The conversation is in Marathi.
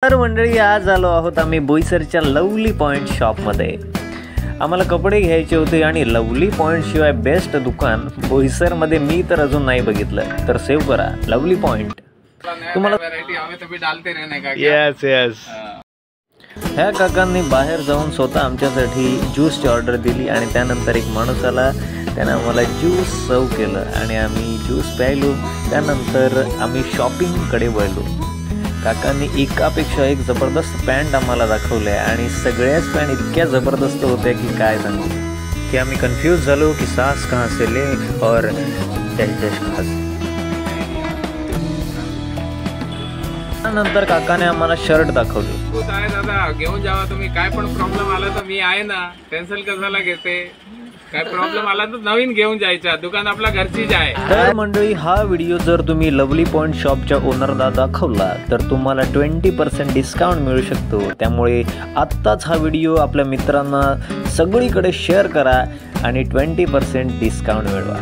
तर मंडळी, आज आलो आहोत आम्ही बोईसरच्या लवली पॉईंट शॉपमध्ये। आम्हाला कपडे घ्यायचे होते आणि लवली पॉईंट शिवाय बेस्ट दुकान बोईसरमध्ये मी तर अजून नाही बघितलं। तर सेव्ह करा लवली पॉईंट। तुम्हाला येस येस ह्या काकांनी बाहेर जाऊन स्वतः आमच्यासाठी ज्यूसची ऑर्डर दिली आणि त्यानंतर एक माणूस आला, त्याने आम्हाला ज्यूस सर्व केलं आणि आम्ही ज्यूस प्यायलो। त्यानंतर आम्ही शॉपिंगकडे वळलो। काकांनी एकापेक्षा एक जबरदस्त पॅन्ट आम्हाला दाखवल्या आणि सगळ्याच पॅन्ट इतक्या जबरदस्त होत्या की काय सांगू, की आम्ही कन्फ्यूज झालो की सास कहाँ से ले और डैश कहाँ से। त्यानंतर काकाने आम्हाला शर्ट दाखवले। आहे दादा, घेऊन जावा तुम्ही, काय पण प्रॉब्लेम आला तर मी आहे ना, टेन्शन कशाला घेते, काय प्रॉब्लेम आला तर नवीन घेऊन जायचा, दुकान आपल्या घरचीच आहे। तर मंडळी, हा व्हिडिओ जर तुम्ही लवली पॉईंट शॉपच्या ओनरला दाखवला तर तुम्हाला 20% डिस्काउंट मिळू शकतो। त्यामुळे आत्ताच हा व्हिडिओ आपल्या मित्रांना सगळीकडे शेअर करा आणि 20% डिस्काउंट मिळवा।